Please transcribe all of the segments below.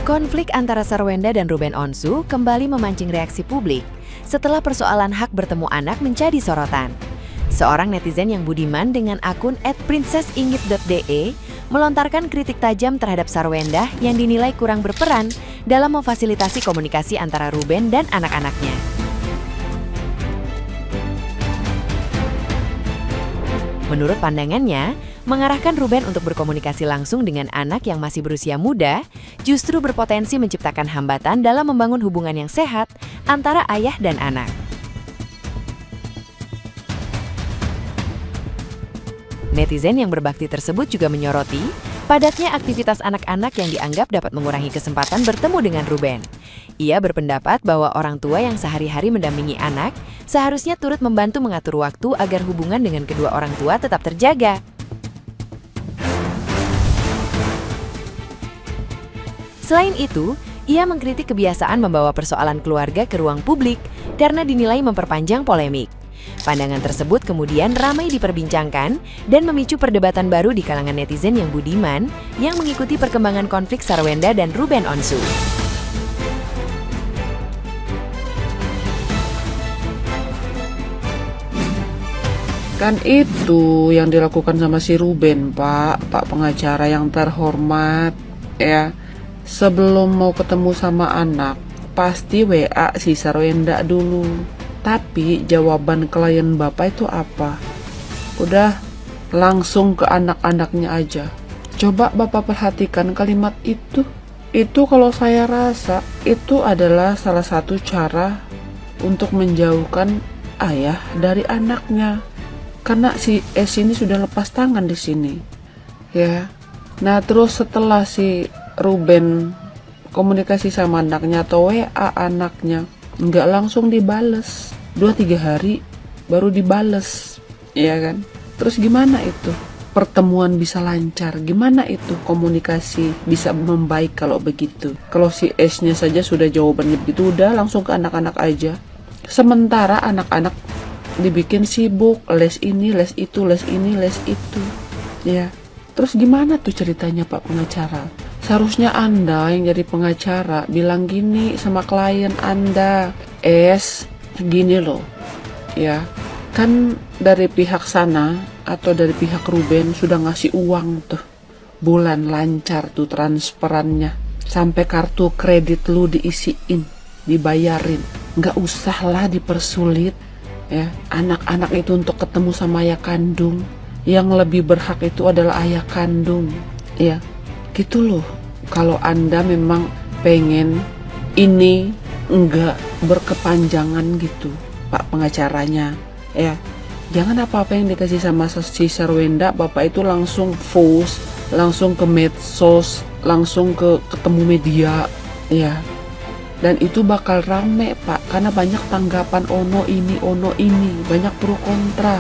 Konflik antara Sarwenda dan Ruben Onsu kembali memancing reaksi publik setelah persoalan hak bertemu anak menjadi sorotan. Seorang netizen yang budiman dengan akun @princessinggit.de melontarkan kritik tajam terhadap Sarwenda yang dinilai kurang berperan dalam memfasilitasi komunikasi antara Ruben dan anak-anaknya. Menurut pandangannya, mengarahkan Ruben untuk berkomunikasi langsung dengan anak yang masih berusia muda justru berpotensi menciptakan hambatan dalam membangun hubungan yang sehat antara ayah dan anak. Netizen yang berbakti tersebut juga menyoroti padatnya aktivitas anak-anak yang dianggap dapat mengurangi kesempatan bertemu dengan Ruben. Ia berpendapat bahwa orang tua yang sehari-hari mendampingi anak seharusnya turut membantu mengatur waktu agar hubungan dengan kedua orang tua tetap terjaga. Selain itu, ia mengkritik kebiasaan membawa persoalan keluarga ke ruang publik karena dinilai memperpanjang polemik. Pandangan tersebut kemudian ramai diperbincangkan dan memicu perdebatan baru di kalangan netizen yang budiman yang mengikuti perkembangan konflik Sarwenda dan Ruben Onsu. Kan itu yang dilakukan sama si Ruben, Pak pengacara yang terhormat, ya. Sebelum mau ketemu sama anak, pasti WA si Sarwenda dulu. Tapi jawaban klien Bapak itu apa? Udah langsung ke anak-anaknya aja. Coba Bapak perhatikan kalimat itu. Itu kalau saya rasa itu adalah salah satu cara untuk menjauhkan ayah dari anaknya. Karena si S ini sudah lepas tangan di sini. Ya. Nah, terus setelah si Ruben komunikasi sama anaknya atau WA anaknya, nggak langsung dibales, 2-3 hari baru dibales, ya kan? Terus gimana itu pertemuan bisa lancar? Gimana itu komunikasi bisa membaik kalau begitu? Kalau si S-nya saja sudah jawabannya begitu, udah langsung ke anak-anak aja. Sementara anak-anak dibikin sibuk, les ini, les itu, les ini, les itu, ya. Terus gimana tuh ceritanya Pak pengacara? Seharusnya Anda yang jadi pengacara bilang gini sama klien Anda, gini loh, ya. Kan dari pihak sana atau dari pihak Ruben sudah ngasih uang tuh, bulan lancar tuh transferannya, sampai kartu kredit lu diisiin, dibayarin. Nggak usah lah dipersulit, ya. Anak-anak itu untuk ketemu sama ayah kandung. Yang lebih berhak itu adalah ayah kandung, ya. Gitu loh. Kalau Anda memang pengen ini enggak berkepanjangan gitu, Pak pengacaranya, ya. Jangan apa-apa yang dikasih sama si Sarwenda, Bapak itu langsung post, langsung ke medsos, langsung ke ketemu media, ya. Dan itu bakal rame, Pak, karena banyak tanggapan ono ini, banyak pro kontra.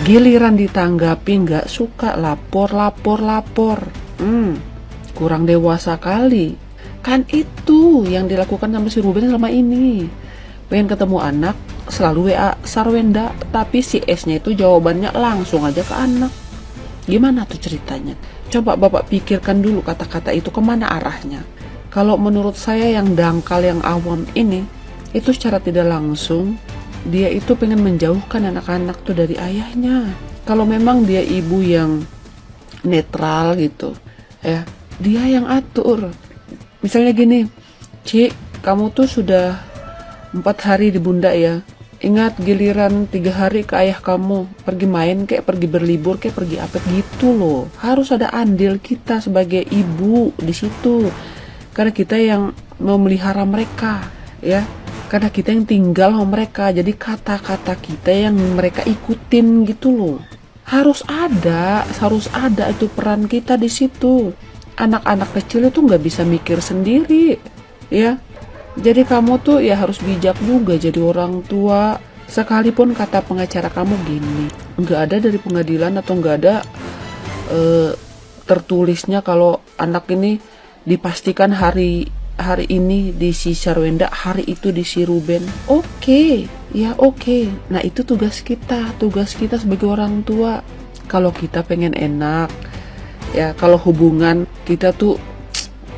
Giliran ditanggapi nggak suka, lapor. Kurang dewasa kali. Kan itu yang dilakukan sama si Ruben selama ini. Pengen ketemu anak, selalu WA Sarwenda, tapi si S-nya itu jawabannya langsung aja ke anak. Gimana tuh ceritanya? Coba Bapak pikirkan dulu kata-kata itu kemana arahnya. Kalau menurut saya yang dangkal, yang awam ini, itu secara tidak langsung dia itu pengen menjauhkan anak-anak tuh dari ayahnya. Kalau memang dia ibu yang netral gitu, ya, dia yang atur. Misalnya gini, Cik, kamu tuh sudah 4 hari di bunda ya. Ingat giliran 3 hari ke ayah kamu, pergi main kayak pergi berlibur kayak pergi apa gitu loh. Harus ada andil kita sebagai ibu di situ. Karena kita yang memelihara mereka, ya. Karena kita yang tinggal sama mereka, jadi kata-kata kita yang mereka ikutin gitu loh. Harus ada itu peran kita di situ. Anak-anak kecil itu nggak bisa mikir sendiri, ya. Jadi kamu tuh ya harus bijak juga jadi orang tua. Sekalipun kata pengacara kamu gini, nggak ada dari pengadilan atau nggak ada tertulisnya kalau anak ini dipastikan hari ini di si Sarwenda, hari itu di si Ruben. Oke. Nah itu tugas kita sebagai orang tua. Kalau kita pengen enak, ya kalau hubungan kita tuh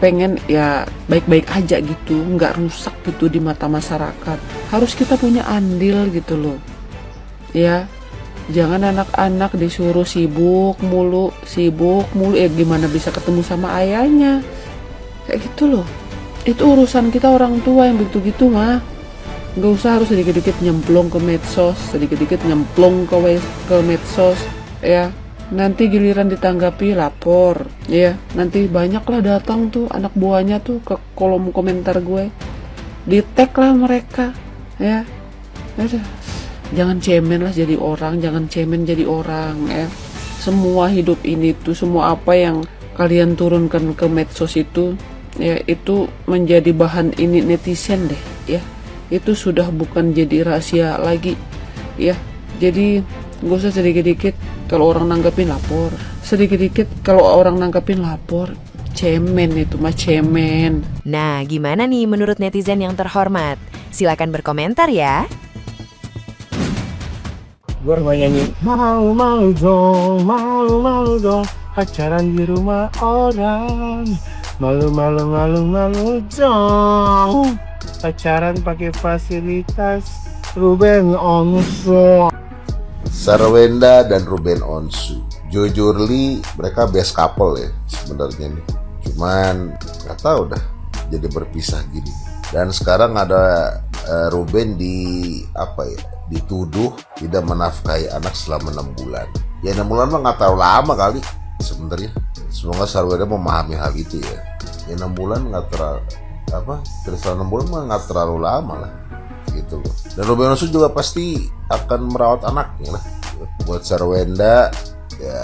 pengen ya baik-baik aja gitu, nggak rusak gitu di mata masyarakat. Harus kita punya andil gitu loh. Ya, jangan anak-anak disuruh sibuk mulu, gimana bisa ketemu sama ayahnya. Kayak gitu loh. Itu urusan kita orang tua yang begitu-gitu mah. Nggak usah harus sedikit-sedikit nyemplung ke medsos, sedikit-sedikit nyemplung ke medsos, ya. Nanti giliran ditanggapi lapor, ya. Nanti banyaklah datang tuh anak buahnya tuh ke kolom komentar gue, di-tag lah mereka, ya. Udah. Jangan cemen lah jadi orang, jangan cemen jadi orang, ya. Semua hidup ini tuh, semua apa yang kalian turunkan ke medsos itu, ya itu menjadi bahan ini netizen deh, ya. Itu sudah bukan jadi rahasia lagi, ya. Jadi gak usah sedikit-dikit kalau orang nanggepin lapor, sedikit-dikit kalau orang nanggepin lapor, cemen itu mah cemen. Nah, gimana nih menurut netizen yang terhormat? Silakan berkomentar ya. Gue mau nyanyi malu-malu dong pacaran di rumah orang, malu dong pacaran pakai fasilitas Ruben Onsu. Sarwenda dan Ruben Onsu, jujurly mereka best couple ya sebenarnya nih. Cuman nggak tahu dah jadi berpisah gini. Dan sekarang ada Ruben dituduh tidak menafkahi anak selama 6 bulan. Ya 6 bulan mah nggak terlalu lama kali sebenarnya. Semoga Sarwenda memahami hal itu ya. Ya 6 bulan nggak terlalu terus 6 bulan mah nggak terlalu lama lah gitu loh. Dan Ruben Onsu juga pasti akan merawat anaknya lah. Buat Sarwenda ya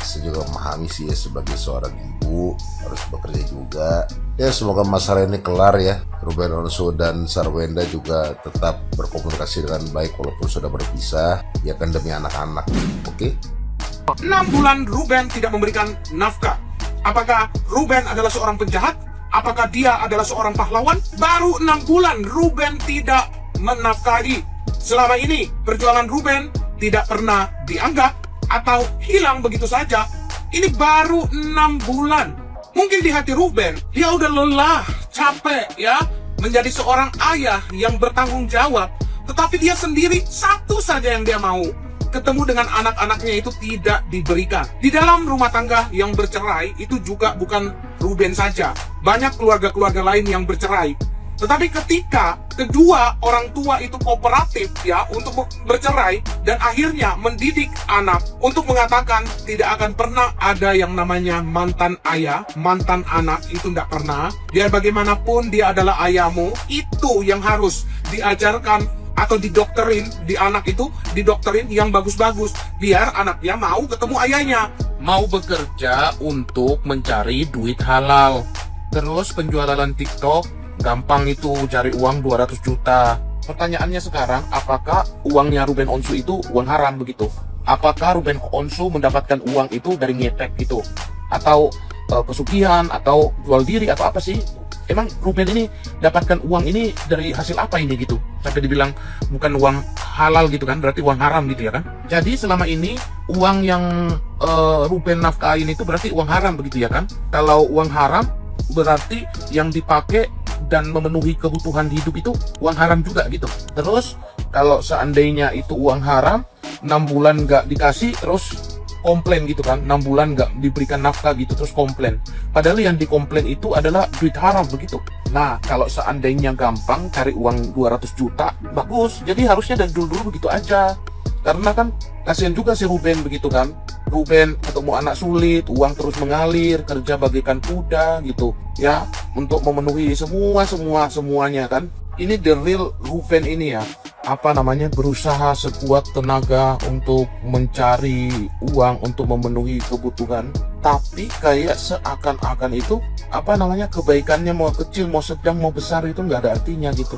saya juga memahami sih ya, sebagai seorang ibu harus bekerja juga. Ya semoga masalah ini kelar ya. Ruben Onsu dan Sarwenda juga tetap berkomunikasi dengan baik walaupun sudah berpisah. Ya kan demi anak-anak. Oke? 6 bulan Ruben tidak memberikan nafkah. Apakah Ruben adalah seorang penjahat? Apakah dia adalah seorang pahlawan? Baru 6 bulan Ruben tidak menafkahi. Selama ini perjuangan Ruben tidak pernah dianggap atau hilang begitu saja. Ini baru 6 bulan. Mungkin di hati Ruben, dia udah lelah, capek ya, menjadi seorang ayah yang bertanggung jawab. Tetapi dia sendiri satu saja yang dia mau, ketemu dengan anak-anaknya itu tidak diberikan. Di dalam rumah tangga yang bercerai itu juga bukan Ruben saja. Banyak keluarga-keluarga lain yang bercerai. Tetapi ketika kedua orang tua itu kooperatif ya untuk bercerai dan akhirnya mendidik anak untuk mengatakan tidak akan pernah ada yang namanya mantan ayah, mantan anak, itu tidak pernah. Biar bagaimanapun dia adalah ayahmu, itu yang harus diajarkan atau didokterin di anak itu, didokterin yang bagus-bagus biar anaknya mau ketemu ayahnya. Mau bekerja untuk mencari duit halal. Terus penjualan TikTok gampang itu cari uang 200 juta. Pertanyaannya sekarang, apakah uangnya Ruben Onsu itu uang haram begitu? Apakah Ruben Onsu mendapatkan uang itu dari ngetek gitu? Atau pesugihan atau jual diri atau apa sih? Emang Ruben ini dapatkan uang ini dari hasil apa ini gitu? Sampai dibilang bukan uang halal gitu kan, berarti uang haram gitu ya kan? Jadi selama ini uang yang Ruben nafkahin itu berarti uang haram begitu ya kan? Kalau uang haram berarti yang dipakai dan memenuhi kebutuhan hidup itu uang haram juga gitu. Terus kalau seandainya itu uang haram, 6 bulan nggak dikasih terus komplain gitu kan, 6 bulan nggak diberikan nafkah gitu terus komplain. Padahal yang dikomplain itu adalah duit haram begitu. Nah kalau seandainya gampang cari uang 200 juta, bagus. Jadi harusnya dari dulu begitu aja. Karena kan kasihan juga si Ruben begitu kan. Ruben ketemu anak sulit, uang terus mengalir, kerja bagaikan kuda gitu ya, untuk memenuhi semuanya kan. Ini the real Ruben ini ya, berusaha sekuat tenaga untuk mencari uang untuk memenuhi kebutuhan, tapi kayak seakan-akan itu kebaikannya mau kecil, mau sedang, mau besar itu nggak ada artinya gitu.